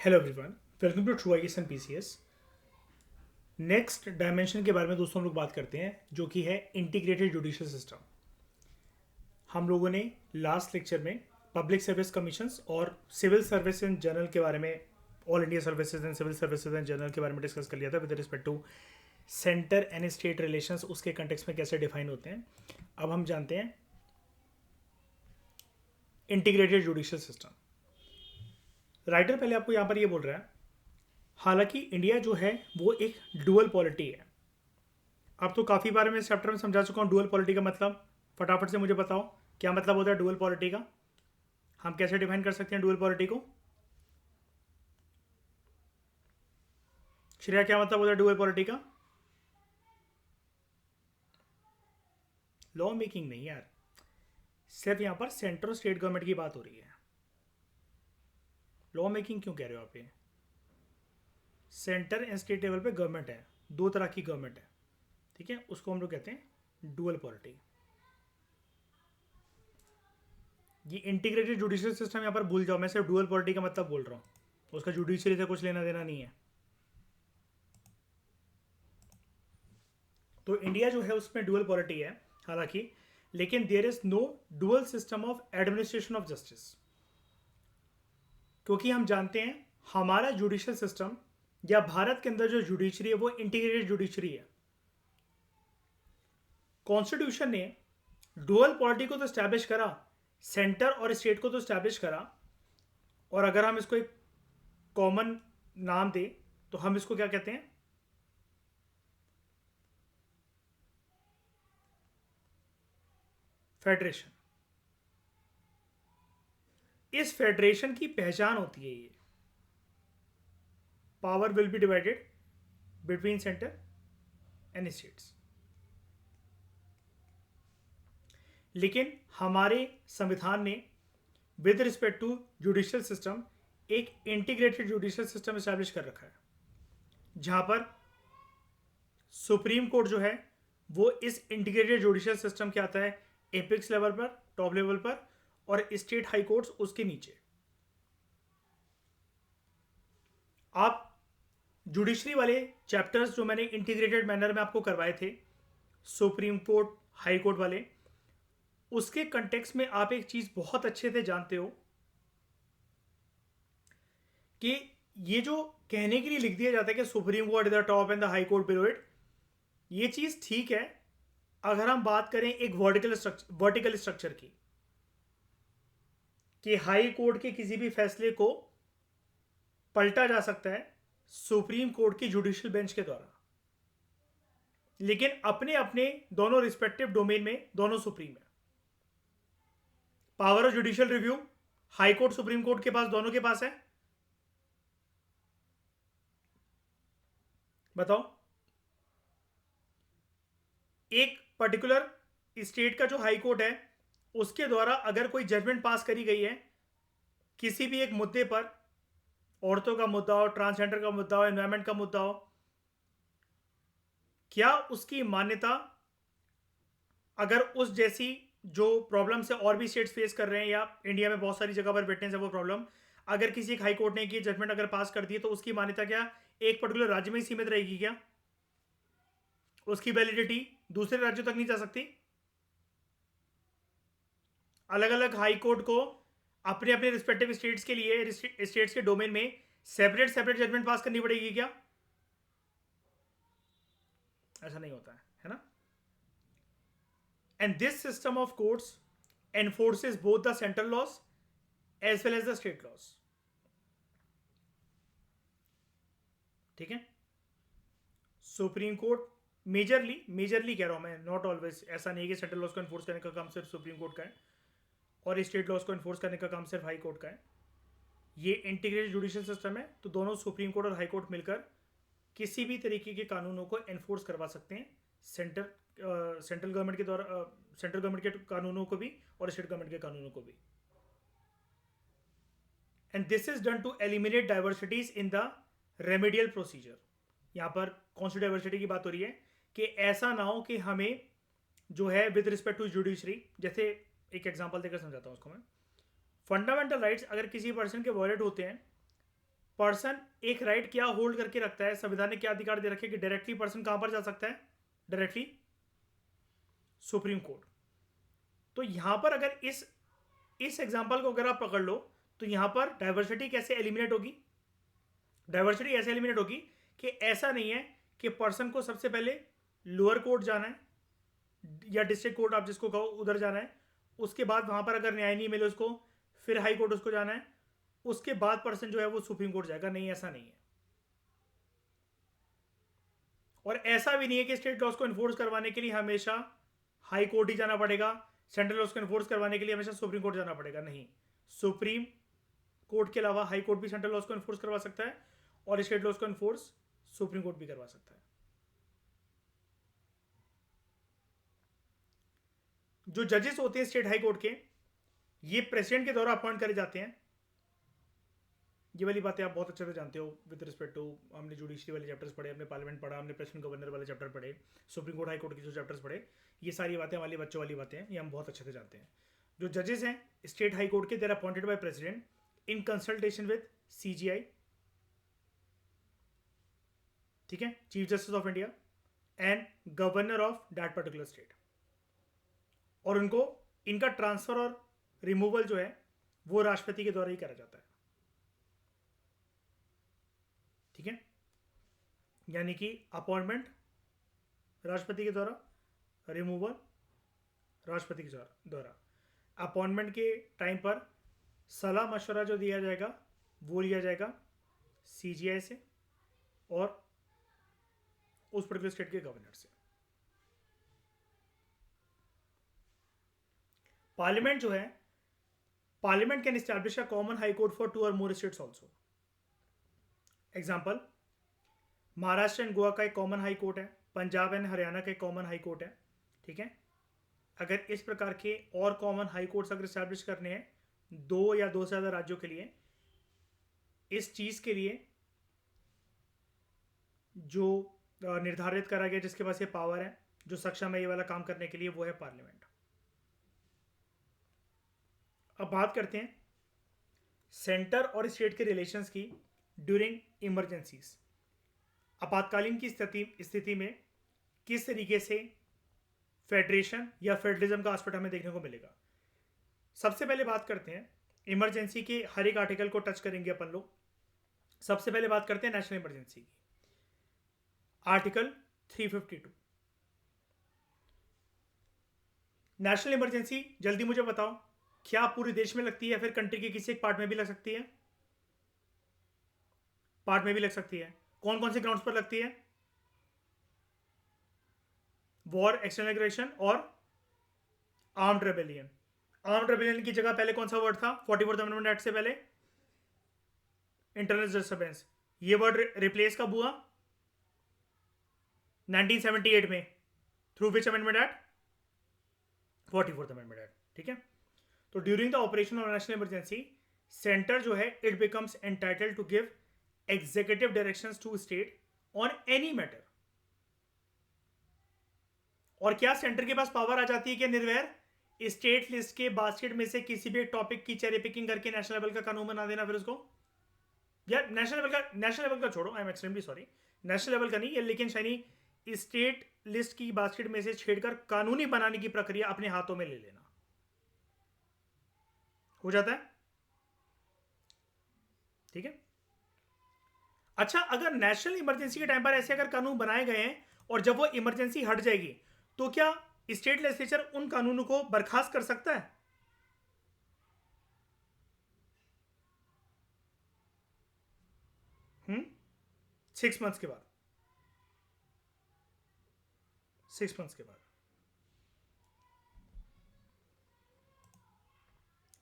Hello everyone, welcome to true IAS PCS. Next dimension के बारे में दोस्तों हम लोग बात करते हैं, जो कि है इंटीग्रेटेड जुडिशियल सिस्टम। हम लोगों ने लास्ट लेक्चर में पब्लिक सर्विस कमीशंस और सिविल सर्विस इन जनरल के बारे में, all India services and civil services in general के बारे में डिस्कस कर लिया था with respect to centre and state relations, उसके कंटेक्स्ट में कैसे डिफाइन होते हैं। अब हम जानते हैं इंटीग्रेटेड जुडिशियल सिस्टम। राइटर पहले आपको यहाँ पर ये बोल रहा है, हालांकि इंडिया जो है वो एक डुअल पॉलिटी है। अब तो काफ़ी बार मैं इस चैप्टर में समझा चुका हूँ डुअल पॉलिटी का मतलब। फटाफट से मुझे बताओ क्या मतलब होता है डुअल पॉलिटी का। हम कैसे डिफाइन कर सकते हैं डुअल पॉलिटी को। श्रेया, क्या मतलब होता है डुअल पॉलिटी का? लॉ मेकिंग नहीं यार, सिर्फ यहाँ पर सेंटर और स्टेट गवर्नमेंट की बात हो रही है। लॉ मेकिंग क्यों कह रहे हो आप? ये सेंटर एंड स्टेट लेवल पे गवर्नमेंट है, दो तरह की गवर्नमेंट है, ठीक है। उसको हम लोग कहते हैं डुअल पॉलिटी। ये इंटीग्रेटेड जुडिशियल सिस्टम यहाँ पर भूल जाओ, मैं सिर्फ डुअल पॉलिटी का मतलब बोल रहा हूँ, उसका जुडिशरी से कुछ लेना देना नहीं है। तो इंडिया जो है उसमें डुअल पॉलिटी है हालांकि, लेकिन there is no dual system of administration of justice. क्योंकि हम जानते हैं हमारा जुडिशियल सिस्टम या भारत के अंदर जो जुडिशरी है वो इंटीग्रेटेड जुडिशरी है। कॉन्स्टिट्यूशन ने डुअल पॉलिटी को तो स्टैब्लिश करा, सेंटर और स्टेट को तो स्टैब्लिश करा, और अगर हम इसको एक कॉमन नाम दें तो हम इसको क्या कहते हैं? फेडरेशन। इस फेडरेशन की पहचान होती है ये, power will be divided between centre and states. लेकिन हमारे संविधान ने with respect to judicial system एक इंटीग्रेटेड जुडिशियल सिस्टम एस्टैब्लिश कर रखा है, जहां पर सुप्रीम कोर्ट जो है वो इस इंटीग्रेटेड जुडिशियल सिस्टम के आता है एपिक्स लेवल पर, टॉप लेवल पर, और स्टेट हाई कोर्ट्स उसके नीचे। आप जुडिशरी वाले चैप्टर्स जो मैंने इंटीग्रेटेड मैनर में आपको करवाए थे, सुप्रीम कोर्ट, हाई कोर्ट वाले, उसके कंटेक्स्ट में आप एक चीज बहुत अच्छे से जानते हो कि ये जो कहने के लिए लिख दिया जाता है कि supreme court is the top and the high court below it, ये चीज ठीक है अगर हम बात करें एक वर्टिकल स्ट्रक्चर की, कि हाई कोर्ट के किसी भी फैसले को पलटा जा सकता है सुप्रीम कोर्ट की जुडिशियल बेंच के द्वारा। लेकिन अपने अपने दोनों रिस्पेक्टिव डोमेन में दोनों सुप्रीम है। Power of judicial review high court supreme court के पास, दोनों के पास है। बताओ, एक पर्टिकुलर स्टेट का जो हाई कोर्ट है उसके द्वारा अगर कोई जजमेंट पास करी गई है किसी भी एक मुद्दे पर, औरतों का मुद्दा हो, ट्रांसजेंडर का मुद्दा हो, एनवायरमेंट का मुद्दा हो, क्या उसकी मान्यता अगर उस जैसी जो प्रॉब्लम से और भी स्टेट्स फेस कर रहे हैं या इंडिया में बहुत सारी जगह पर विटनेस है वो प्रॉब्लम, अगर किसी एक हाई कोर्ट ने की जजमेंट अगर पास कर दी तो उसकी मान्यता क्या एक पर्टिकुलर राज्य में ही सीमित रहेगी? क्या उसकी वैलिडिटी दूसरे राज्यों तक नहीं जा सकती? अलग अलग हाई कोर्ट को अपने अपने रिस्पेक्टिव स्टेट्स के लिए, स्टेट्स के डोमेन में सेपरेट सेपरेट जजमेंट पास करनी पड़ेगी क्या? ऐसा नहीं होता है ना। And this system of courts enforces both the central laws as well as the state laws. ठीक है, सुप्रीम कोर्ट मेजरली कह रहा हूं मैं, नॉट ऑलवेज, ऐसा नहीं है कि सेंट्रल लॉज को एनफोर्स करने का काम सिर्फ सुप्रीम कोर्ट का है और स्टेट लॉज को एनफोर्स करने का काम सिर्फ हाई कोर्ट का है। ये इंटीग्रेटेड जुडिशियल सिस्टम है, तो दोनों सुप्रीम कोर्ट और हाई कोर्ट मिलकर किसी भी तरीके के कानूनों को एनफोर्स करवा सकते हैं, सेंट्रल गवर्नमेंट के द्वारा, सेंट्रल गवर्नमेंट के कानूनों को भी और स्टेट गवर्नमेंट के कानूनों को भी। And this is done to eliminate diversities in the remedial procedure. यहां पर कौन सी डाइवर्सिटी की बात हो रही है कि ऐसा ना हो कि हमें जो है विद रिस्पेक्ट टू जुडिशरी, जैसे एक एग्जांपल देकर समझाता हूं उसको मैं। फंडामेंटल राइट्स अगर किसी पर्सन के वॉयलेट होते हैं पर्सन एक राइट क्या होल्ड करके रखता है, संविधान ने क्या अधिकार दे रखे कि डायरेक्टली पर्सन कहां पर जा सकता है, डायरेक्टली सुप्रीम कोर्ट। तो यहां पर अगर इस एग्जांपल को अगर आप पकड़ लो तो यहां पर डाइवर्सिटी कैसे एलिमिनेट होगी, डाइवर्सिटी ऐसे एलिमिनेट होगी कि ऐसा नहीं है कि पर्सन को सबसे पहले लोअर कोर्ट जाना है या डिस्ट्रिक्ट कोर्ट आप जिसको कहो उधर जाना है, उसके बाद वहां पर अगर न्याय नहीं मिले उसको फिर हाई कोर्ट उसको जाना है, उसके बाद पर्सन जो है वो सुप्रीम कोर्ट जाएगा। नहीं, ऐसा नहीं है। और ऐसा भी नहीं है कि स्टेट लॉज को एनफोर्स करवाने के लिए हमेशा हाई कोर्ट ही जाना पड़ेगा, सेंट्रल लॉज को एनफोर्स करवाने के लिए हमेशा सुप्रीम कोर्ट जाना पड़ेगा। नहीं, सुप्रीम कोर्ट के अलावा हाई कोर्ट भी सेंट्रल लॉज को एनफोर्स करवा सकता है और स्टेट लॉज को एनफोर्स सुप्रीम कोर्ट भी करवा सकता है। जो जजेस होते हैं स्टेट हाई कोर्ट के, ये प्रेसिडेंट के द्वारा अपॉइंट करे जाते हैं। ये वाली बातें आप बहुत अच्छे से जानते हो विद रिस्पेक्ट टू, हमने जुडिशरी वाले चैप्टर्स पढ़े, हमने पार्लियामेंट पढ़ा, हमने प्रेसिडेंट गवर्नर वाले चैप्टर पढ़े, सुप्रीम कोर्ट हाई कोर्ट के जो चैप्टर्स पढ़े, ये सारी बातें हमारी बच्चों वाली बातें हैं, ये हम बहुत अच्छे से जानते हैं। जो जजेस हैं स्टेट हाई कोर्ट के, they're appointed by president in consultation with CGI, ठीक है, chief justice of India and governor of that particular state. और उनको इनका ट्रांसफर और रिमूवल जो है वो राष्ट्रपति के द्वारा ही करा जाता है, ठीक है। यानी कि अपॉइंटमेंट राष्ट्रपति के द्वारा, रिमूवल राष्ट्रपति के द्वारा। अपॉइंटमेंट के टाइम पर सलाह मशवरा जो दिया जाएगा वो लिया जाएगा CGI से और उस पर्टिकुलर स्टेट के गवर्नर से। पार्लियामेंट जो है, parliament can establish a common high court for 2 और more states also. Example, Maharashtra and Goa का एक कॉमन हाई कोर्ट है, पंजाब एंड हरियाणा का एक कॉमन हाई कोर्ट है, ठीक है। अगर इस प्रकार के और कॉमन हाई कोर्ट्स अगर एस्टैब्लिश करने हैं 2 या 2 से ज़्यादा राज्यों के लिए, इस चीज़ के लिए जो निर्धारित करा गया, जिसके पास ये पावर है, जो सक्षम है ये वाला काम करने के लिए, वो है पार्लियामेंट। अब बात करते हैं सेंटर और स्टेट के रिलेशंस की ड्यूरिंग इमरजेंसीज। आपातकालीन की स्थिति में किस तरीके से फेडरेशन या फेडरलिज्म का एस्पेक्ट हमें देखने को मिलेगा। सबसे पहले बात करते हैं इमरजेंसी के हर एक आर्टिकल को टच करेंगे अपन लोग। सबसे पहले बात करते हैं नेशनल इमरजेंसी की, आर्टिकल 352। नेशनल इमरजेंसी जल्दी मुझे बताओ, क्या पूरे देश में लगती है या फिर कंट्री के किसी एक पार्ट में भी लग सकती है? पार्ट में भी लग सकती है। कौन कौन से ग्राउंड्स पर लगती है? वॉर, एक्सटर्नल एग्रेशन और आर्म्ड रेबेलियन। आर्म्ड रेबेलियन की जगह पहले कौन सा वर्ड था 44th अमेंडमेंट एक्ट से पहले? Internal disturbance. ये वर्ड रिप्लेस कब हुआ? 1978 में। Through which amendment act? 44th amendment act, ठीक है। तो during the operation of national emergency, centre जो है it becomes entitled to give executive directions to state on any matter. और क्या सेंटर के पास पावर आ जाती है कि निर्वैर स्टेट लिस्ट के बास्केट में से किसी भी एक टॉपिक की चेरी पिकिंग करके नेशनल लेवल का कानून बना देना फिर उसको? या नेशनल लेवल का छोड़ो, I am extremely sorry, national level का नहीं, लेकिन शायनी स्टेट लिस्ट की बास्केट में से छेड़कर कानूनी बनाने की प्रक्रिया अपने हाथों में ले लेना हो जाता है, ठीक है। अच्छा, अगर नेशनल इमरजेंसी के टाइम पर ऐसे अगर कानून बनाए गए हैं और जब वो इमरजेंसी हट जाएगी तो क्या स्टेट लेजिस्लेचर उन कानूनों को बर्खास्त कर सकता है? 6 मंथ्स के बाद, 6 मंथ्स के बाद,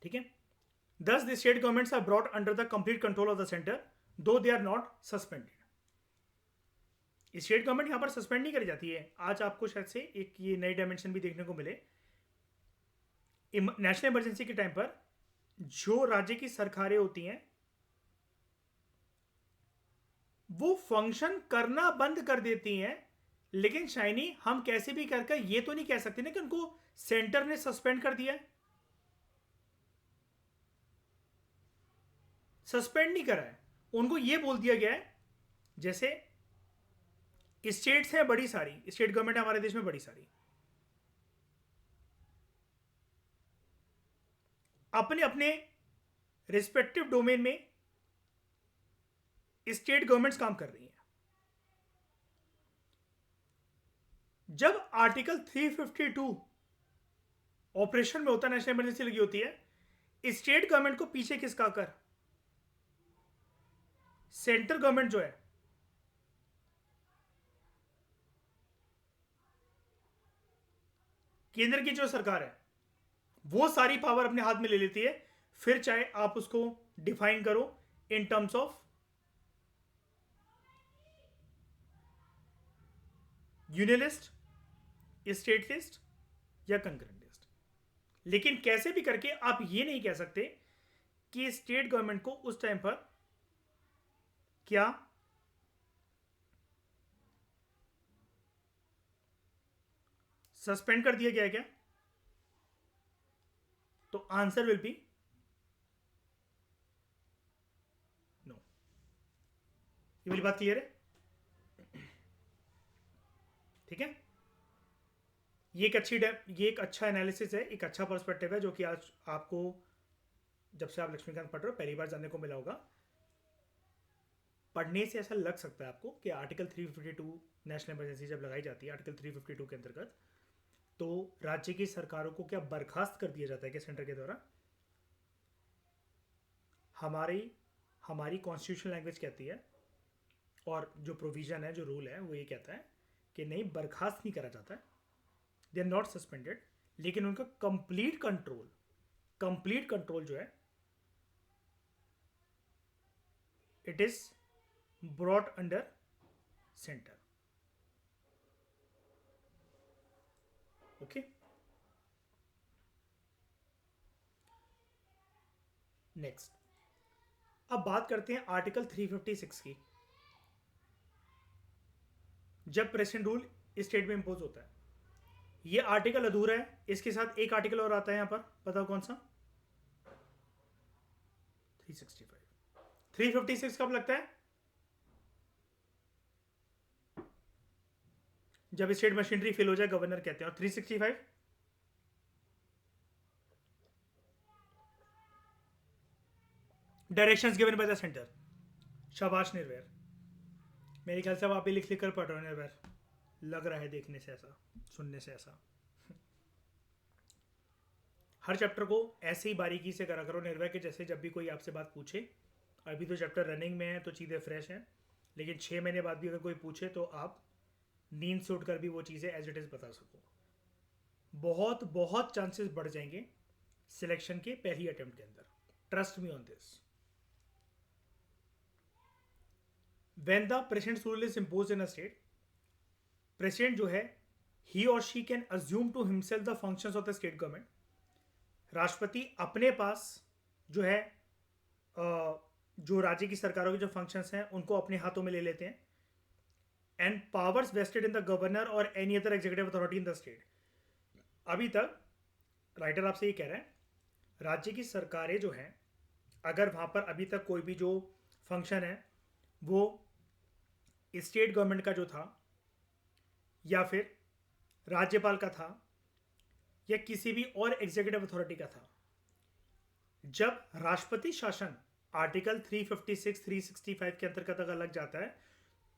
ठीक है। Thus, the state governments are brought under the complete control of the center, though they are not suspended. State government यहां पर सस्पेंड नहीं करी जाती है। आज आपको शायद से एक ये नई डायमेंशन भी देखने को मिले। नेशनल इमरजेंसी के टाइम पर जो राज्य की सरकारें होती हैं वो फंक्शन करना बंद कर देती हैं, लेकिन शाइनी हम कैसे भी करके ये तो नहीं कह सकते ना कि उनको सेंटर ने सस्पेंड कर दिया है। सस्पेंड नहीं करा है, उनको ये बोल दिया गया है, जैसे स्टेट्स हैं बड़ी सारी, स्टेट गवर्नमेंट है हमारे देश में बड़ी सारी, अपने अपने रिस्पेक्टिव डोमेन में स्टेट गवर्नमेंट्स काम कर रही हैं। जब आर्टिकल 352 ऑपरेशन में होता है, नेशनल इमरजेंसी लगी होती है, स्टेट गवर्नमेंट को पीछे किसका कर, सेंट्रल गवर्नमेंट जो है, केंद्र की जो सरकार है, वो सारी पावर अपने हाथ में ले लेती है। फिर चाहे आप उसको डिफाइन करो in terms of union list, state list या कंकरेंट लिस्ट, लेकिन कैसे भी करके आप ये नहीं कह सकते कि स्टेट गवर्नमेंट को उस टाइम पर क्या सस्पेंड कर दिया गया क्या? तो आंसर विल बी नो। ये वाली बात क्लियर है? ठीक है, ये एक अच्छा एनालिसिस है, एक अच्छा पर्सपेक्टिव है जो कि आज आपको, जब से आप लक्ष्मीकांत पढ़ रहे हो, पहली बार जानने को मिला होगा। पढ़ने से ऐसा लग सकता है आपको कि आर्टिकल 352 नेशनल इमरजेंसी जब लगाई जाती है आर्टिकल 352 के अंतर्गत, तो राज्य की सरकारों को क्या बर्खास्त कर दिया जाता है क्या सेंटर के द्वारा? हमारी कॉन्स्टिट्यूशनल लैंग्वेज कहती है, और जो प्रोविजन है, जो रूल है, वो ये कहता है कि नहीं, बर्खास्त नहीं करा जाता है, दे आर नॉट सस्पेंडेड, लेकिन उनका कंप्लीट कंट्रोल जो है, it is brought under centre. Okay, next अब बात करते हैं आर्टिकल 356 की। जब प्रेसिडेंट रूल स्टेट में इंपोज होता है, ये आर्टिकल अधूरा है, इसके साथ एक आर्टिकल और आता है यहां पर, बताओ कौन सा? 365। 356 कब लगता है? जब स्टेट मशीनरी फेल हो जाए, गवर्नर कहते हैं। और 365 directions given by the centre. शाबाश निर्वैर, मेरे ख्याल से अब आप ही लिख कर पढ़ रहे हो निर्वैर, लग रहा है देखने से ऐसा, सुनने से ऐसा। हर चैप्टर को ऐसे ही बारीकी से करा करो निर्वैर के, जैसे जब भी कोई आपसे बात पूछे, अभी तो चैप्टर रनिंग में है तो चीज़ें फ्रेश हैं, लेकिन 6 महीने बाद भी अगर कोई पूछे तो आप नींद से उठकर भी वो चीज़ें एज इट इज़ बता सको। बहुत बहुत चांसेस बढ़ जाएंगे सिलेक्शन के पहली अटेम्प्ट के अंदर, trust me on this. When the president rule is impose in a state, president जो है, ही और she can assume to himself the functions of the state government. राष्ट्रपति अपने पास जो है जो राज्य की सरकारों के जो फंक्शंस हैं उनको अपने हाथों में ले लेते हैं। And powers vested in the governor और any other executive authority in the state. अभी तक राइटर आपसे ये कह रहे हैं, राज्य की सरकारें जो हैं, अगर वहाँ पर अभी तक कोई भी जो फंक्शन है वो स्टेट गवर्नमेंट का जो था, या फिर राज्यपाल का था, या किसी भी और एग्जीक्यूटिव अथॉरिटी का था, जब राष्ट्रपति शासन आर्टिकल 356 365 के अंतर्गत अगर लग जाता है,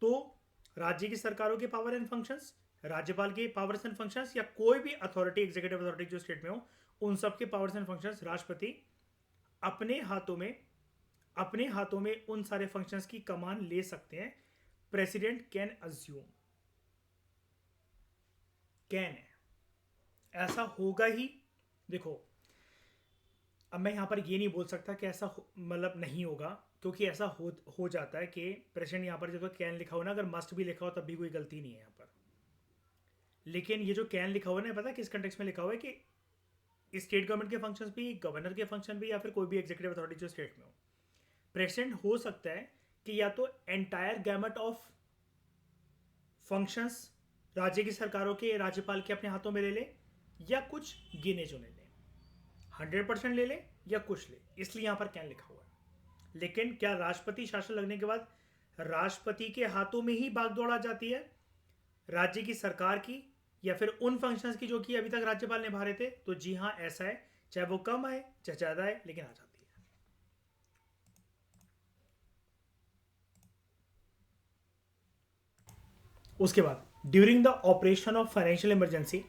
तो राज्य की सरकारों के पावर एंड फंक्शंस, राज्यपाल के पावर्स एंड फंक्शंस, या कोई भी अथॉरिटी, एग्जीक्यूटिव अथॉरिटी जो स्टेट में हो, उन सब के पावर्स एंड फंक्शंस राष्ट्रपति अपने हाथों में उन सारे फंक्शंस की कमान ले सकते हैं। प्रेसिडेंट कैन अज्यूम, कैन है, ऐसा होगा ही। देखो, अब मैं यहां पर ये नहीं बोल सकता कि ऐसा मतलब नहीं होगा, क्योंकि ऐसा हो जाता है कि प्रेसिडेंट यहाँ पर जब कैन लिखा हो ना, अगर मस्ट भी लिखा हो तब भी कोई गलती नहीं है यहाँ पर। लेकिन ये जो कैन लिखा हुआ है ना, पता है किस कंटेक्स्ट में लिखा हुआ है? कि स्टेट गवर्नमेंट के फंक्शंस भी, गवर्नर के फंक्शन भी, या फिर कोई भी एग्जीक्यूटिव अथॉरिटी जो स्टेट में हो, प्रेसिडेंट हो सकता है कि या तो एंटायर गैमट ऑफ फंक्शंस राज्य की सरकारों के, राज्यपाल के अपने हाथों में ले ले, या कुछ गिने चुने ले, 100% ले ले या कुछ ले, इसलिए यहां पर कैन लिखा हुआ है। लेकिन क्या राष्ट्रपति शासन लगने के बाद राष्ट्रपति के हाथों में ही बागडोर आ जाती है राज्य की सरकार की, या फिर उन फंक्शंस की जो कि अभी तक राज्यपाल निभा रहे थे? तो जी हाँ, ऐसा है, चाहे वो कम आए चाहे ज्यादा है, लेकिन आ जाती है। उसके बाद during the operation of financial emergency,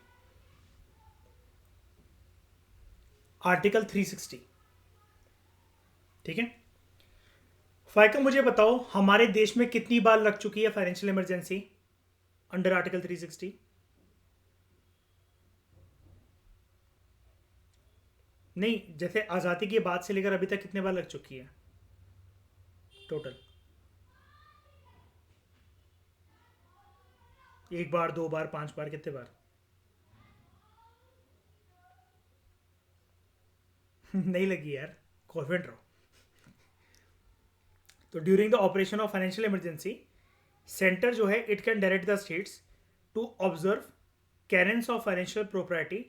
article 360, ठीक है। फाइका मुझे बताओ हमारे देश में कितनी बार लग चुकी है फाइनेंशियल इमरजेंसी अंडर आर्टिकल 360? नहीं, जैसे आज़ादी के बाद से लेकर अभी तक कितने बार लग चुकी है टोटल? एक बार, दो बार, पांच बार, कितने बार? नहीं लगी यार, कॉन्फिडेंट रहो। तो during the operation of financial emergency, centre जो है it can direct the states to observe canons of financial propriety.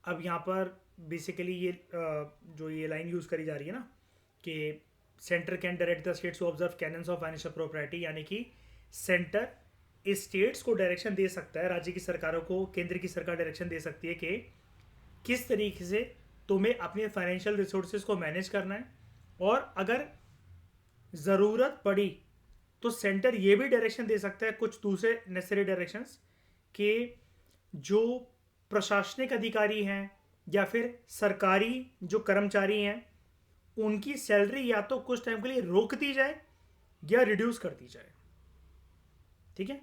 अब यहाँ पर बेसिकली ये जो ये लाइन यूज़ करी जा रही है ना कि centre can direct the states to observe canons of financial propriety, यानी कि सेंटर स्टेट्स को डायरेक्शन दे सकता है, राज्य की सरकारों को केंद्र की सरकार डायरेक्शन दे सकती है कि किस तरीके से तुम्हें अपने फाइनेंशियल रिसोर्सेज को मैनेज करना है। और अगर ज़रूरत पड़ी तो सेंटर ये भी डायरेक्शन दे सकता है, कुछ दूसरे नेसेसरी डायरेक्शंस, कि जो प्रशासनिक अधिकारी हैं या फिर सरकारी जो कर्मचारी हैं उनकी सैलरी या तो कुछ टाइम के लिए रोक दी जाए या रिड्यूस कर दी जाए, ठीक है।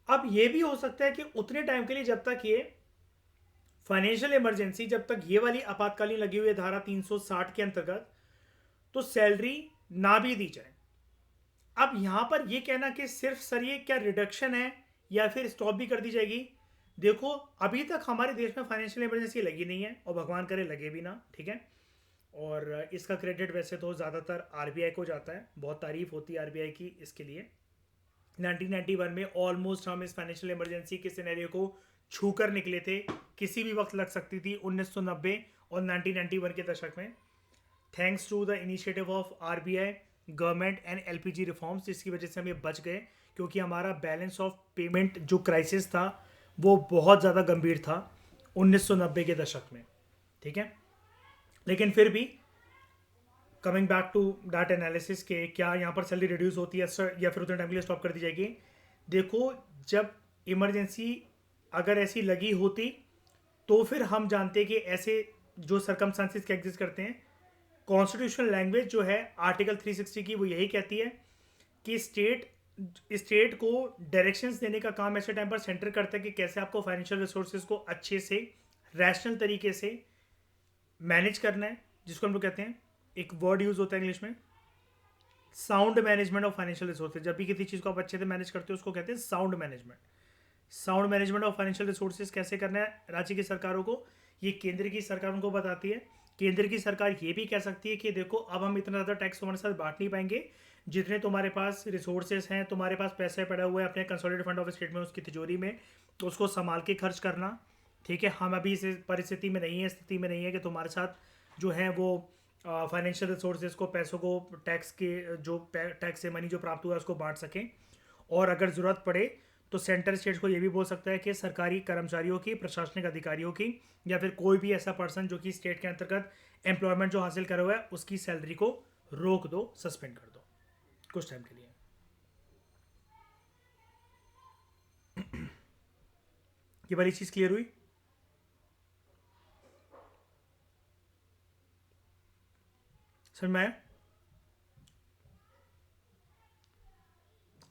अब ये भी हो सकता है कि उतने टाइम के लिए जब तक ये फाइनेंशियल इमरजेंसी, जब तक ये वाली आपातकालीन लगी हुई है धारा 360 के अंतर्गत, तो सैलरी ना भी दी जाए। अब यहां पर ये कहना कि सिर्फ सर ये क्या रिडक्शन है या फिर स्टॉप भी कर दी जाएगी, देखो अभी तक हमारे देश में फाइनेंशियल इमरजेंसी लगी नहीं है और भगवान करे लगे भी ना, ठीक है। और इसका क्रेडिट वैसे तो ज़्यादातर आरबीआई को जाता है, बहुत तारीफ होती है आरबीआई की इसके लिए। 1991 में ऑलमोस्ट हम इस फाइनेंशियल इमरजेंसी के सिनेरियो को छू कर निकले थे, किसी भी वक्त लग सकती थी 1990 और 1991 के दशक में, thanks to the initiative of RBI, government and LPG reforms, जिसकी वजह से हम ये बच गए, क्योंकि हमारा बैलेंस ऑफ पेमेंट जो क्राइसिस था वो बहुत ज़्यादा गंभीर था 1990 के दशक में, ठीक है। लेकिन फिर भी coming back to that analysis के क्या यहाँ पर सैलरी रिड्यूस होती है या फिर उतने टाइम के लिए स्टॉप कर दी जाएगी? देखो, जब इमरजेंसी अगर ऐसी लगी होती तो फिर हम जानते कि ऐसे जो सरकमस्टांसिस के एग्जिस्ट करते हैं, कॉन्स्टिट्यूशनल लैंग्वेज जो है आर्टिकल 360 की वो यही कहती है कि स्टेट को डायरेक्शंस देने का काम ऐसे टाइम पर सेंटर करता है कि कैसे आपको फाइनेंशियल रिसोर्सेज को अच्छे से रैशनल तरीके से मैनेज करना है, जिसको हम लोग कहते हैं, एक वर्ड यूज होता है इंग्लिश में, sound management of financial resources. जब भी किसी चीज़ को आप अच्छे से मैनेज करते हो उसको कहते हैं sound management. Sound management of financial resources कैसे करना है राज्य की सरकारों को, ये केंद्र की सरकारों को बताती है। केंद्र की सरकार ये भी कह सकती है कि देखो अब हम इतना ज़्यादा टैक्स तुम्हारे साथ बांट नहीं पाएंगे, जितने तुम्हारे पास रिसोर्सेज हैं, तुम्हारे पास पैसे पड़ा हुआ है अपने कंसोलिडेटेड फंड ऑफ स्टेट में, उसकी तिजोरी में, तो उसको संभाल के खर्च करना, ठीक है। हम अभी इस परिस्थिति में नहीं है, स्थिति में नहीं है कि तुम्हारे साथ जो है वो फाइनेंशियल रिसोर्सेज को, पैसों को, टैक्स के जो टैक्स से मनी जो प्राप्त हुआ है उसको बांट सकें। और अगर ज़रूरत पड़े तो सेंटर स्टेट्स को ये भी बोल सकता है कि सरकारी कर्मचारियों की, प्रशासनिक अधिकारियों की, या फिर कोई भी ऐसा पर्सन जो कि स्टेट के अंतर्गत एम्प्लॉयमेंट जो हासिल करा हुआ है उसकी सैलरी को रोक दो, सस्पेंड कर दो कुछ टाइम के लिए। ये वाली चीज़ क्लियर हुई? समझ में आया?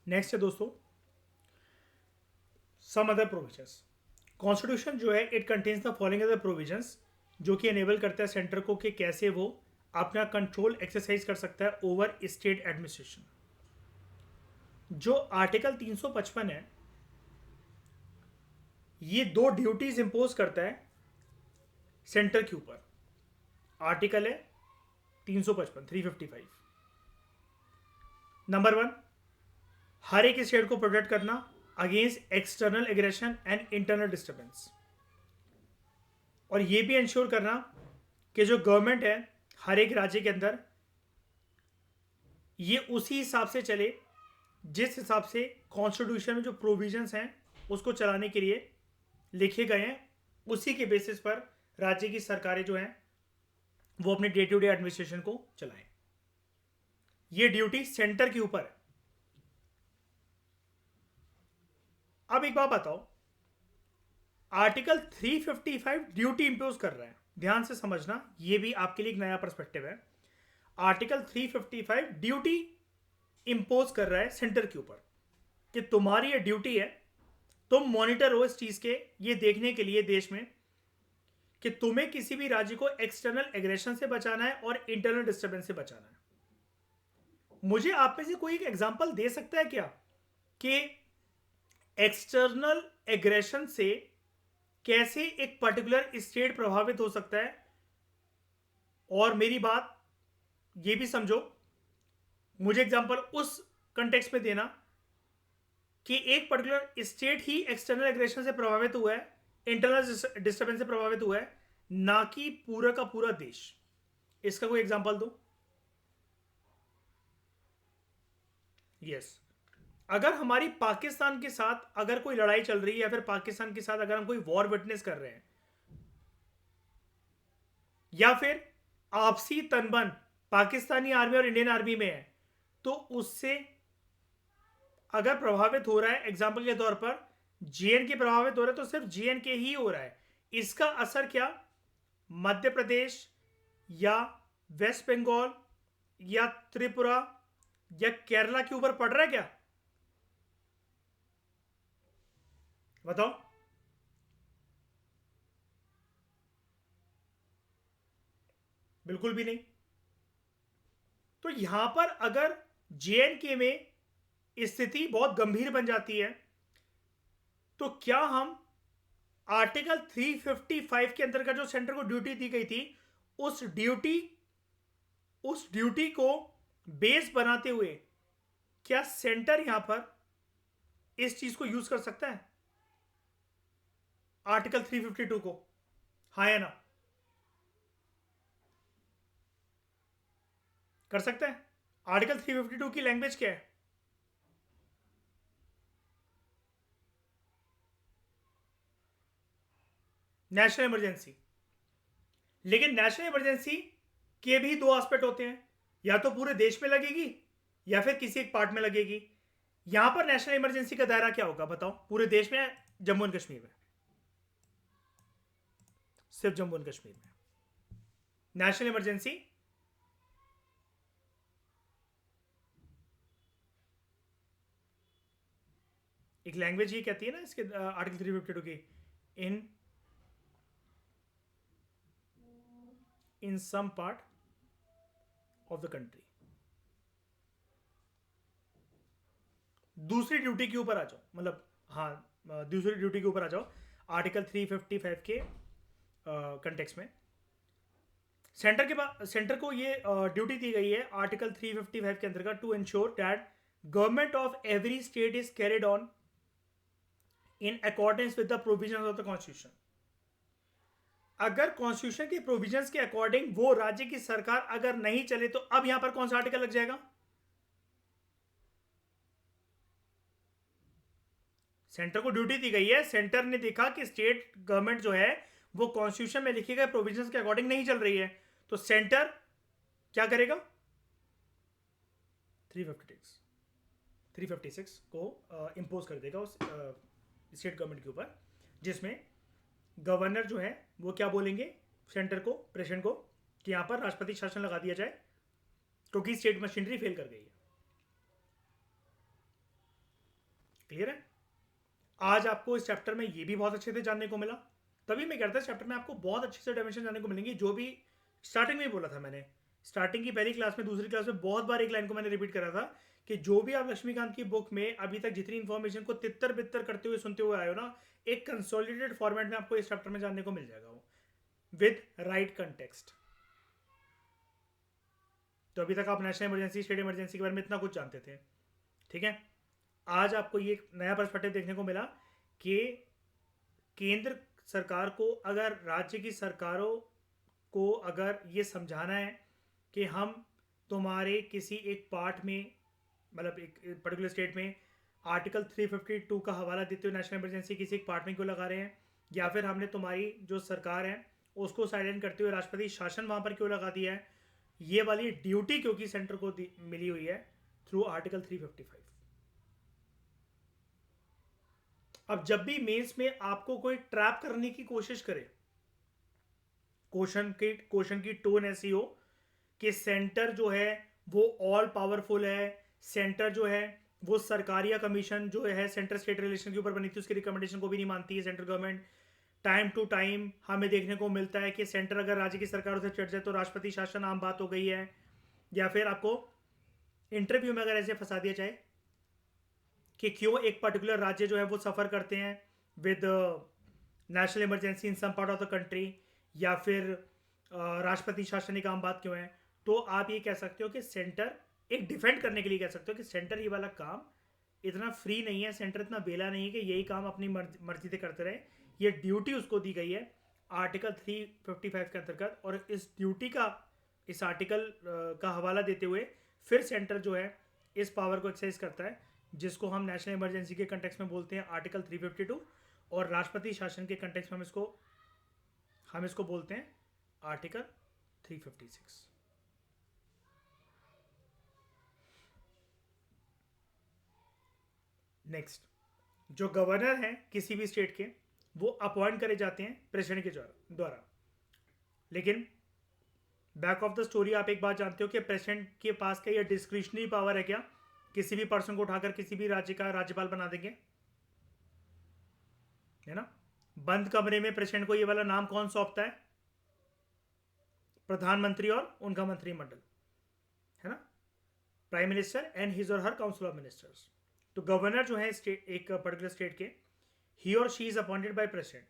नेक्स्ट है दोस्तों सम अदर प्रोविजंस। कॉन्स्टिट्यूशन जो है it contains the following other provisions, जो कि एनेबल करता है सेंटर को कि कैसे वो अपना कंट्रोल एक्सरसाइज कर सकता है ओवर स्टेट एडमिनिस्ट्रेशन। जो आर्टिकल 355 है ये दो ड्यूटीज इंपोज करता है सेंटर के ऊपर। आर्टिकल है 355 नंबर 1, हर एक स्टेट को प्रोटेक्ट करना against external aggression and internal disturbance, और ये भी इंश्योर करना कि जो गवर्नमेंट है हर एक राज्य के अंदर ये उसी हिसाब से चले जिस हिसाब से कॉन्स्टिट्यूशन में जो प्रोविजंस हैं उसको चलाने के लिए लिखे गए हैं, उसी के बेसिस पर राज्य की सरकारें जो हैं वो अपने डे टू डे एडमिनिस्ट्रेशन को चलाएं। ये ड्यूटी सेंटर के ऊपर है। अब एक बात बताओ, आर्टिकल 355 ड्यूटी इंपोज कर रहा है, ध्यान से समझना, ये भी आपके लिए एक नया पर्सपेक्टिव है। आर्टिकल 355 ड्यूटी इंपोज कर रहा है सेंटर के ऊपर कि तुम्हारी ये ड्यूटी है, तुम मॉनिटर हो इस चीज के, ये देखने के लिए देश में कि तुम्हें किसी भी राज्य को एक्सटर्नल एग्रेशन से बचाना है और इंटरनल डिस्टर्बेंस से बचाना है। मुझे आप में से कोई एक एग्जांपल दे सकता है क्या कि एक्सटर्नल एग्रेशन से कैसे एक पर्टिकुलर स्टेट प्रभावित हो सकता है? और मेरी बात ये भी समझो, मुझे एग्जांपल उस कंटेक्स्ट में देना कि एक पर्टिकुलर स्टेट ही एक्सटर्नल एग्रेशन से प्रभावित हुआ है, इंटरनल डिस्टर्बेंस से प्रभावित हुआ है, ना कि पूरा का पूरा देश। इसका कोई एग्जांपल दो। यस, अगर हमारी पाकिस्तान के साथ अगर कोई लड़ाई चल रही है या फिर पाकिस्तान के साथ अगर हम कोई वॉर विटनेस कर रहे हैं या फिर आपसी तनबन पाकिस्तानी आर्मी और इंडियन आर्मी में है, तो उससे अगर प्रभावित हो रहा है, एग्जाम्पल के तौर पर जेएनके प्रभावित हो रहा है, तो सिर्फ जेएनके ही हो रहा है। इसका असर क्या मध्य प्रदेश या वेस्ट बंगाल या त्रिपुरा या केरला के ऊपर पड़ रहा है क्या? बताओ। बिल्कुल भी नहीं। तो यहां पर अगर जेएनके में स्थिति बहुत गंभीर बन जाती है, तो क्या हम आर्टिकल 355 के अंतर्गत जो सेंटर को ड्यूटी दी गई थी, उस ड्यूटी को बेस बनाते हुए क्या सेंटर यहां पर इस चीज को यूज कर सकता है, आर्टिकल 352 को? हाँ या ना? कर सकता है। आर्टिकल 352 की लैंग्वेज क्या है? National emergency. लेकिन नेशनल इमरजेंसी के भी दो एस्पेक्ट होते हैं, या तो पूरे देश में लगेगी या फिर किसी एक पार्ट में लगेगी। यहां पर नेशनल इमरजेंसी का दायरा क्या होगा बताओ? पूरे देश में, जम्मू एंड कश्मीर में? सिर्फ जम्मू एंड कश्मीर में नेशनल इमरजेंसी। एक लैंग्वेज ये कहती है ना इसके आर्टिकल 352 की, in some part of the country. दूसरी ड्यूटी के ऊपर आ जाओ, मतलब हाँ दूसरी ड्यूटी के ऊपर आ जाओ, आर्टिकल 355 के कंटेक्स्ट में सेंटर को ये ड्यूटी दी गई है आर्टिकल 355 के अंतर्गत to ensure that government of every state is carried on in accordance with the provisions of the constitution. अगर कॉन्स्टिट्यूशन के प्रोविजंस के अकॉर्डिंग वो राज्य की सरकार अगर नहीं चले, तो अब यहां पर कौन सा आर्टिकल लग जाएगा? सेंटर को ड्यूटी दी गई है, सेंटर ने देखा कि स्टेट गवर्नमेंट जो है वो कॉन्स्टिट्यूशन में लिखे गए प्रोविजंस के अकॉर्डिंग नहीं चल रही है, तो सेंटर क्या करेगा? 356 को इंपोज कर देगा उस स्टेट गवर्नमेंट के ऊपर, जिसमें गवर्नर जो है वो क्या बोलेंगे सेंटर को, प्रेसिडेंट को, कि यहां पर राष्ट्रपति शासन लगा दिया जाए क्योंकि स्टेट मशीनरी फेल कर गई है। क्लियर है? आज आपको इस चैप्टर में ये भी बहुत अच्छे से जानने को मिला, तभी मैं कहता चैप्टर में आपको बहुत अच्छे से डायमेंशन जानने को मिलेंगी। जो भी स्टार्टिंग में बोला था मैंने, स्टार्टिंग की पहली क्लास में, दूसरी क्लास में बहुत बार एक लाइन को मैंने रिपीट करा था कि जो भी आप लक्ष्मीकांत की बुक में अभी तक जितनी इंफॉर्मेशन को तितर बितर करते हुए सुनते हुए आए हो ना, एक कंसोलिडेटेड फॉर्मेट में आपको इस चैप्टर में जानने को मिल जाएगा, वो विद राइट कंटेक्स्ट। तो अभी तक आप नेशनल इमरजेंसी, स्टेट इमरजेंसी के बारे में इतना कुछ जानते थे, ठीक है? आज आपको ये नया पर्सपेक्टिव देखने को मिला कि केंद्र सरकार को अगर राज्य की सरकारों को अगर ये समझाना है कि हम तुम्हारे किसी एक पार्ट में, मतलब एक पर्टिकुलर स्टेट में आर्टिकल 352 का हवाला देते हुए नेशनल इमरजेंसी किसी एक पार्ट में क्यों लगा रहे हैं, या फिर हमने तुम्हारी जो सरकार है उसको साइलेंट करते हुए राष्ट्रपति शासन वहां पर क्यों लगा दिया है, ये वाली ड्यूटी क्योंकि सेंटर को मिली हुई है थ्रू आर्टिकल 355। अब जब भी मेंस में आपको कोई ट्रैप करने की कोशिश करे, क्वेश्चन की टोन ऐसी हो कि सेंटर जो है वो ऑल पावरफुल है, सेंटर जो है वो सरकारी या कमीशन जो है सेंटर स्टेट रिलेशन के ऊपर बनी थी उसकी रिकमेंडेशन को भी नहीं मानती है central government. Time to time हमें देखने को मिलता है कि सेंटर अगर राज्य की सरकारों से चढ़ जाए तो राष्ट्रपति शासन आम बात हो गई है, या फिर आपको इंटरव्यू में अगर ऐसे फंसा दिया जाए कि क्यों एक पर्टिकुलर राज्य जो है वो सफ़र करते हैं with national emergency in some part of the country, या फिर राष्ट्रपति शासन एक आम बात क्यों है, तो आप ये कह सकते हो कि सेंटर एक डिफेंड करने के लिए कह सकते हो कि सेंटर ये वाला काम इतना फ्री नहीं है, सेंटर इतना बेला नहीं है कि यही काम अपनी मर्जी से करते रहे। ये ड्यूटी उसको दी गई है आर्टिकल 355 के अंतर्गत, और इस ड्यूटी का, इस आर्टिकल का हवाला देते हुए फिर सेंटर जो है इस पावर को एक्सरसाइज करता है, जिसको हम नेशनल इमरजेंसी के कंटेक्स्ट में बोलते हैं आर्टिकल 352, और राष्ट्रपति शासन के कंटेक्स्ट में हम इसको बोलते हैं आर्टिकल 356। नेक्स्ट, जो गवर्नर हैं किसी भी स्टेट के वो अपॉइंट करे जाते हैं प्रेसिडेंट के द्वारा, लेकिन बैक ऑफ द स्टोरी आप एक बात जानते हो कि प्रेसिडेंट के पास क्या ये डिस्क्रिशनरी पावर है क्या, किसी भी पर्सन को उठाकर किसी भी राज्य का राज्यपाल बना देंगे, है ना। बंद कमरे में प्रेसिडेंट को ये वाला नाम कौन सौंपता है, प्रधानमंत्री और उनका मंत्रिमंडल, है ना, प्राइम मिनिस्टर एंड हिज और हर काउंसिल ऑफ मिनिस्टर्स। तो गवर्नर जो है एक पर्टिकुलर स्टेट के, ही और she is appointed by president,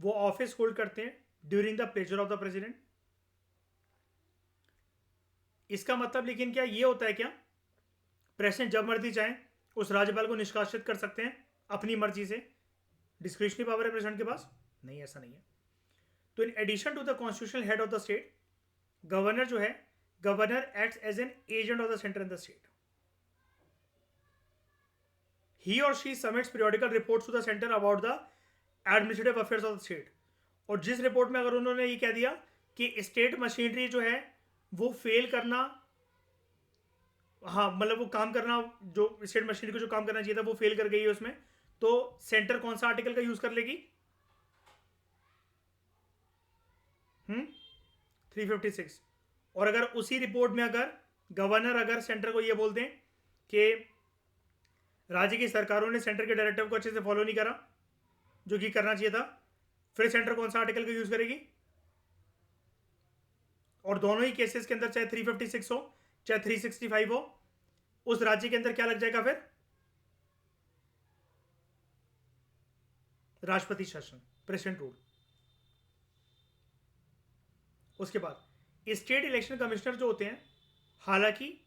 वो ऑफिस होल्ड करते हैं during the pleasure of the president. इसका मतलब लेकिन क्या ये होता है क्या प्रेसिडेंट जब मर्जी चाहे उस राज्यपाल को निष्कासित कर सकते हैं अपनी मर्जी से, डिस्क्रिशनरी पावर है प्रेसिडेंट के पास? नहीं, ऐसा नहीं है। तो in addition to the constitutional head of the state, governor जो है, governor acts as an agent of the centre in the state. He or she submits periodical reports to the center about the administrative affairs of the state। और जिस report में अगर उन्होंने ये कह दिया कि स्टेट मशीनरी जो है वो फेल करना, हाँ मतलब वो काम करना, जो स्टेट मशीनरी को जो काम करना चाहिए था वो फेल कर गई है उसमें, तो सेंटर कौन सा आर्टिकल का यूज कर लेगी? 356। और अगर उसी रिपोर्ट में अगर गवर्नर अगर सेंटर को ये बोल दें कि राज्य की सरकारों ने सेंटर के डायरेक्टिव को अच्छे से फॉलो नहीं करा जो कि करना चाहिए था, फिर सेंटर कौन सा आर्टिकल का यूज करेगी? और दोनों ही केसेस के अंदर चाहे 356 हो चाहे 365 हो, उस राज्य के अंदर क्या लग जाएगा फिर? राष्ट्रपति शासन, प्रेसिडेंट रूल। उसके बाद स्टेट इलेक्शन कमिश्नर जो होते हैं, हालांकि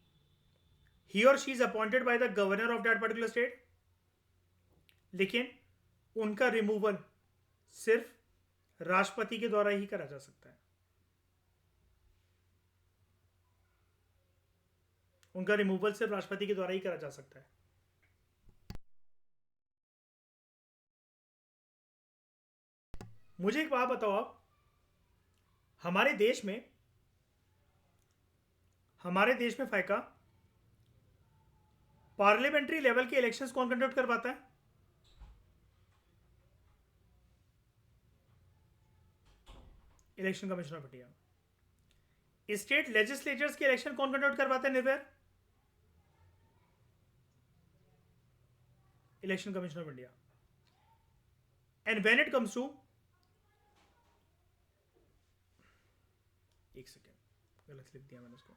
he or she is appointed by the governor of that particular state, लेकिन उनका रिमूवल सिर्फ राष्ट्रपति के द्वारा ही करा जा सकता है। उनका रिमूवल सिर्फ राष्ट्रपति के द्वारा ही करा जा सकता है। मुझे एक बात बताओ आप, हमारे देश में फायका पार्लियामेंट्री लेवल के इलेक्शंस कौन कंडक्ट करवाता है? Election commission of India. State legislatures के इलेक्शन कौन कंडक्ट करवाता है Nirbhay? Election commission of India. And when it comes to, एक सेकेंड गलत लिख दिया मैंने उसको,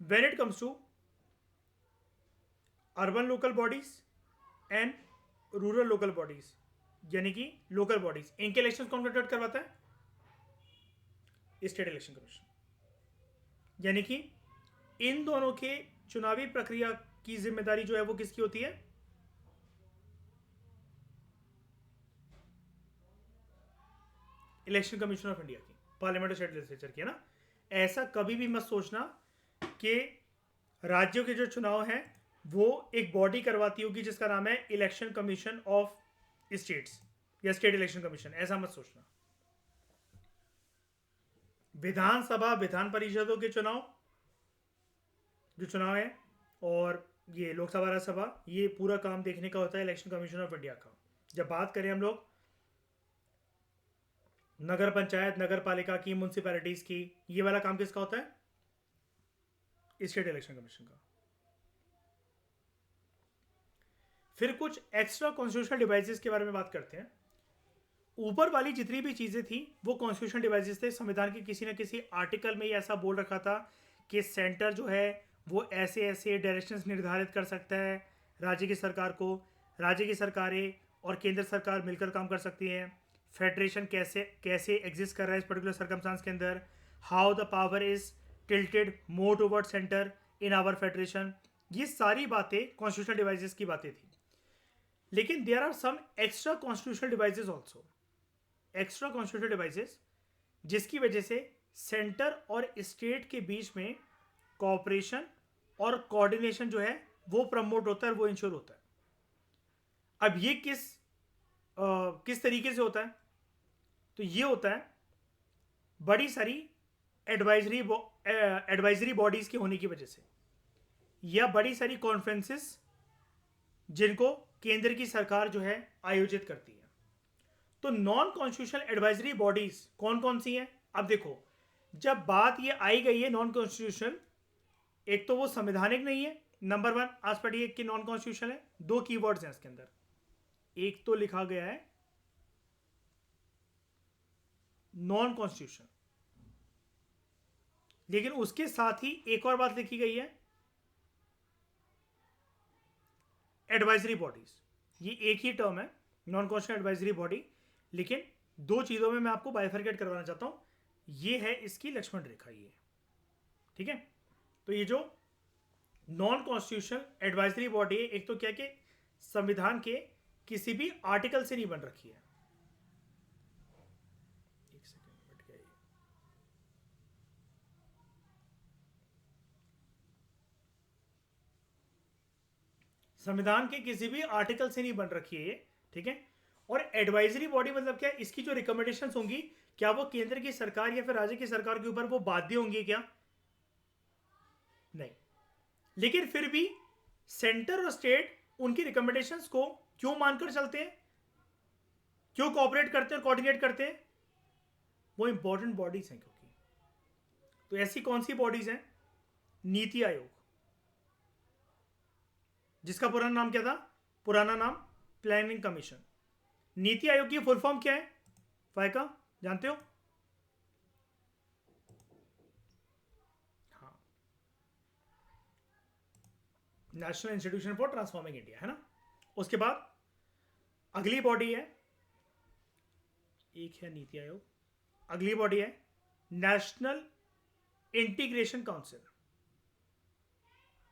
when it comes to urban local bodies and rural local bodies, यानी कि लोकल बॉडीज, इनके इलेक्शन कौन कंडक्ट करवाता है? State election commission. यानी कि इन दोनों के चुनावी प्रक्रिया की जिम्मेदारी जो है वो किसकी होती है? इलेक्शन कमीशन ऑफ इंडिया की, पार्लियामेंट और स्टेट लेजिस्लेचर की, है ना। ऐसा कभी भी मत सोचना कि राज्यों के जो चुनाव हैं वो एक बॉडी करवाती होगी जिसका नाम है इलेक्शन कमीशन ऑफ स्टेट्स या स्टेट इलेक्शन कमीशन, ऐसा मत सोचना। विधानसभा विधान परिषदों के चुनाव जो चुनाव है और ये लोकसभा राज्यसभा, ये पूरा काम देखने का होता है इलेक्शन कमीशन ऑफ इंडिया का। जब बात करें हम लोग नगर पंचायत नगर पालिका की, म्यूनसिपैलिटीज की, ये वाला काम किसका होता है? स्टेट इलेक्शन कमीशन का। फिर कुछ एक्स्ट्रा कॉन्स्टिट्यूशनल डिवाइसेस के बारे में बात करते हैं। ऊपर वाली जितनी भी चीजें थी वो कॉन्स्टिट्यूशनल डिवाइसेस थे। संविधान के किसी न किसी आर्टिकल में ऐसा बोल रखा था कि सेंटर जो है वो ऐसे ऐसे डायरेक्शंस निर्धारित कर सकता है राज्य की सरकार को, राज्य की सरकारें और केंद्र सरकार मिलकर काम कर सकती हैं। फेडरेशन कैसे कैसे एग्जिस्ट कर रहा है इस पर्टिकुलर सर्कमस्टांस के अंदर, how the power is tilted more toward centre in our federation, ये सारी बातें कॉन्स्टिट्यूशनल डिवाइसेस की बातें थी। लेकिन there are some extra constitutional devices also, extra constitutional devices जिसकी वजह से सेंटर और स्टेट के बीच में कोऑपरेशन और कोऑर्डिनेशन जो है वो प्रमोट होता है, वो इंश्योर होता है। अब ये किस तरीके से होता है? तो ये होता है बड़ी सारी एडवाइजरी बॉडीज के होने की वजह से, या बड़ी सारी कॉन्फ्रेंसेस जिनको केंद्र की सरकार जो है आयोजित करती है। तो नॉन कॉन्स्टिट्यूशनल एडवाइजरी बॉडीज कौन कौन सी हैं? अब देखो, जब बात ये आई गई है नॉन कॉन्स्टिट्यूशनल, एक तो वो संवैधानिक नहीं है, नंबर 1 आस्पेक्ट ये कि नॉन कॉन्स्टिट्यूशनल है। दो कीवर्ड्स हैं इसके अंदर, एक तो लिखा गया है नॉन कॉन्स्टिट्यूशनल, लेकिन उसके साथ ही एक और बात लिखी गई है एडवाइजरी बॉडीज। ये एक ही टर्म है नॉन कॉन्स्टिट्यूशनल एडवाइजरी बॉडी, लेकिन दो चीजों में मैं आपको बाइफरकेट करवाना चाहता हूं। ये है इसकी लक्ष्मण रेखा, ये ठीक है। तो ये जो नॉन कॉन्स्टिट्यूशनल एडवाइजरी बॉडी है, एक तो क्या कि संविधान के किसी भी आर्टिकल से नहीं बन रखी है। एक सेकंड बैठ गया, संविधान के किसी भी आर्टिकल से नहीं बन रखी है ये, ठीक है। और एडवाइजरी बॉडी मतलब क्या? इसकी जो रिकमेंडेशंस होंगी, क्या वो केंद्र की सरकार या फिर राज्य की सरकार के ऊपर वो बाध्य होंगी क्या? नहीं। लेकिन फिर भी सेंटर और स्टेट उनकी रिकमेंडेशंस को क्यों मानकर चलते हैं, क्यों कोऑपरेट करते हैं, कोऑर्डिनेट करते हैं? वो इंपॉर्टेंट बॉडीज हैं क्योंकि। तो ऐसी कौन सी बॉडीज हैं? नीति आयोग, जिसका पुराना नाम क्या था? पुराना नाम प्लानिंग कमीशन। नीति आयोग की फुल फॉर्म क्या है फायका, जानते हो? हाँ, national institution for transforming India, है ना। उसके बाद अगली बॉडी है, एक है नीति आयोग, अगली बॉडी है national integration council.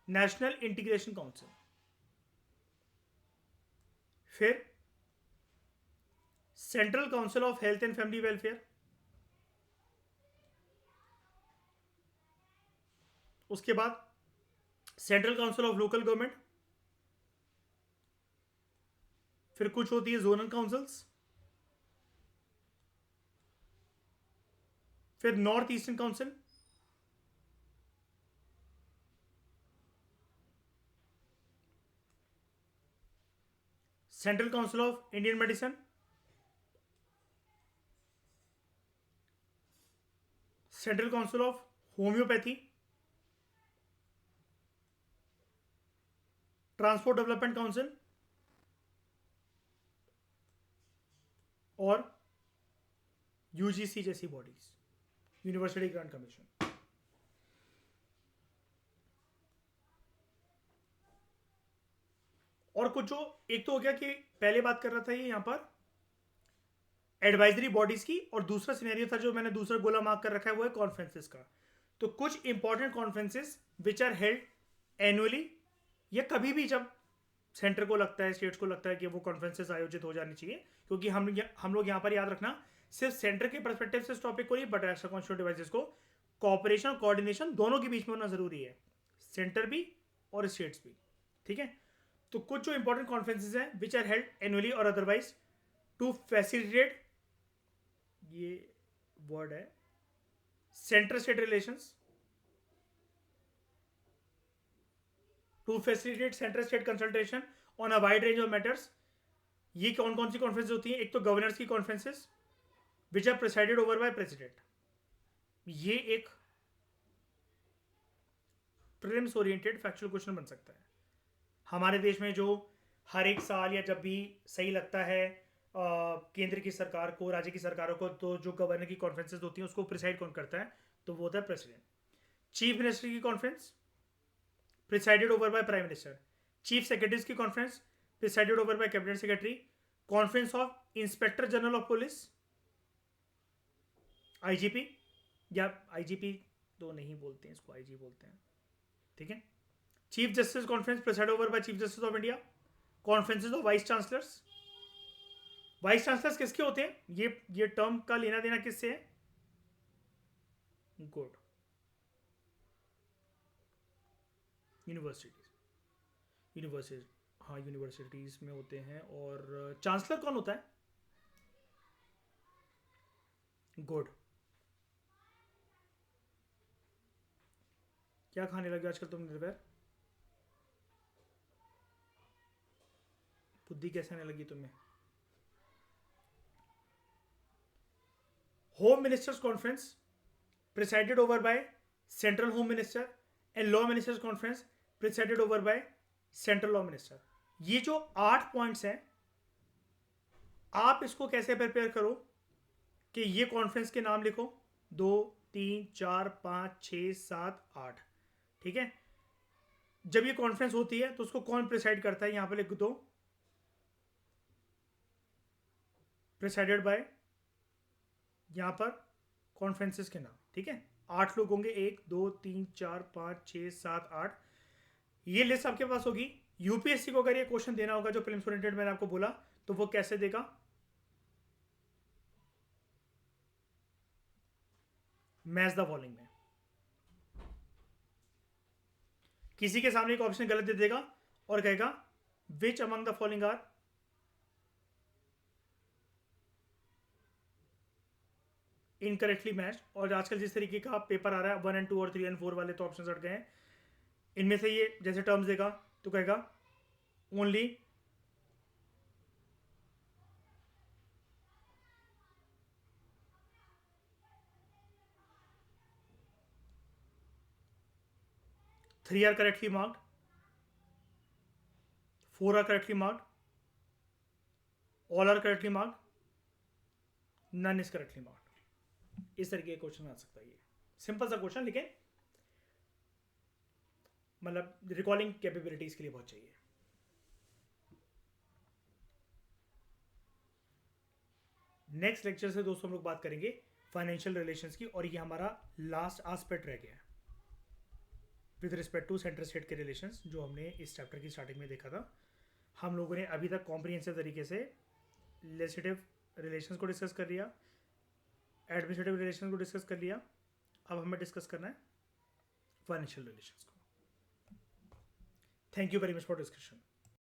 National integration council. फिर central council of health and family welfare. उसके बाद central council of local government. फिर कुछ होती है जोनल काउंसिल्स। फिर north eastern council. Central council of Indian medicine. Central council of homeopathy. Transport development council और UGC जैसी बॉडीज, यूनिवर्सिटी ग्रांट कमीशन। और कुछ जो, एक तो हो गया कि पहले बात कर रहा था ये यहां पर एडवाइजरी बॉडीज की, और दूसरा सिनेरियो था जो मैंने दूसरा गोला मार्क कर रखा है वो है कॉन्फ्रेंसेस का। तो कुछ important conferences which are held annually, या कभी भी जब सेंटर को लगता है, स्टेट्स को लगता है कि वो कॉन्फ्रेंसेस आयोजित हो जानी चाहिए, क्योंकि हम लोग यहाँ पर याद रखना सिर्फ सेंटर के परस्पेक्टिव से इस टॉपिक को नहीं, बट एक्स्ट्रा कॉन्स्टिट्यूशनल डिवाइसेस को कोऑपरेशन कोऑर्डिनेशन दोनों के बीच में होना जरूरी है, सेंटर भी और स्टेट्स भी, ठीक है। तो कुछ जो इंपॉर्टेंट कॉन्फ्रेंसेज हैं विच आर हेल्ड एनुअली और अदरवाइज टू फैसिलिटेट, ये वर्ड है, centre state relations, to facilitate centre state consultation on a wide range of matters. ये कौन कौन सी कॉन्फ्रेंस होती हैं? एक तो गवर्नर्स की conferences which are presided over by president, ये एक प्रीलिम्स ओरिएंटेड फैक्चुअल क्वेश्चन बन सकता है। हमारे देश में जो हर एक साल या जब भी सही लगता है केंद्र की सरकार को, राज्य की सरकारों को, तो जो गवर्नर की कॉन्फ्रेंसेस होती हैं उसको प्रिसाइड कौन करता है? तो वो होता है प्रेसिडेंट। चीफ मिनिस्टर की conference presided over by prime minister. Chief secretaries की conference presided over by cabinet secretary. Conference of inspector general of police, IGP, या आईजीपी तो नहीं बोलते हैं इसको, आईजी बोलते हैं, ठीक है। Chief justice conference preside over by chief justice of India. Conferences of vice chancellors. Vice chancellors किसके होते हैं? ये टर्म का लेना देना किससे है? गुड, यूनिवर्सिटीज, हाँ यूनिवर्सिटीज में होते हैं। और चांसलर कौन होता है? गुड। क्या खाने लगे आजकल तुम निर्भय? बुद्धि कैसे आने लगी तुम्हें? Home ministers conference presided over by central home minister and law ministers conference presided over by central law minister. ये जो 8 पॉइंट्स हैं, आप इसको कैसे प्रिपेयर करो कि ये कॉन्फ्रेंस के नाम लिखो, 2 3 4 5 6 7 8, ठीक है। जब ये कॉन्फ्रेंस होती है तो उसको कौन प्रिसाइड करता है? यहां पर लिख दो, प्रिसाइडेड बाय, यहां पर कॉन्फ्रेंसेस के नाम, ठीक है। 8 लोग होंगे, 1 2 3 4 5 6 7 8। ये लिस्ट आपके पास होगी। यूपीएससी को अगर ये क्वेश्चन देना होगा जो प्रीलिम्स ओरिएंटेड मैंने आपको बोला, तो वो कैसे देगा? मैच द फॉलोइंग में किसी के सामने एक ऑप्शन गलत दे देगा और कहेगा which among the following are incorrectly match. और आजकल जिस तरीके का पेपर आ रहा है 1 and 2 और 3 and 4 वाले तो ऑप्शन हट गए हैं, इनमें से ये जैसे टर्म्स देगा तो कहेगा only three are correctly marked, 4 are correctly marked, all are correctly marked, none is correctly marked. इस तरीके का क्वेश्चन आ सकता है। ये सिंपल सा क्वेश्चन, लेकिन मतलब रिकॉलिंग कैपेबिलिटीज के लिए बहुत चाहिए। नेक्स्ट लेक्चर से दोस्तों हम लोग बात करेंगे फाइनेंशियल रिलेशंस की, और ये हमारा लास्ट आस्पेक्ट रह गया है with respect to centre state के रिलेशंस, जो हमने इस चैप्टर की स्टार्टिंग में देखा था। हम लोगों ने अभी तक कॉम्प्रिहेंसिव तरीके से लेजिस्लेटिव रिलेशंस को डिस्कस कर लिया, एडमिनिस्ट्रेटिव रिलेशंस को डिस्कस कर लिया। अब हमें डिस्कस करना है फाइनेंशियल रिलेशंस को। Thank you very much for discussion.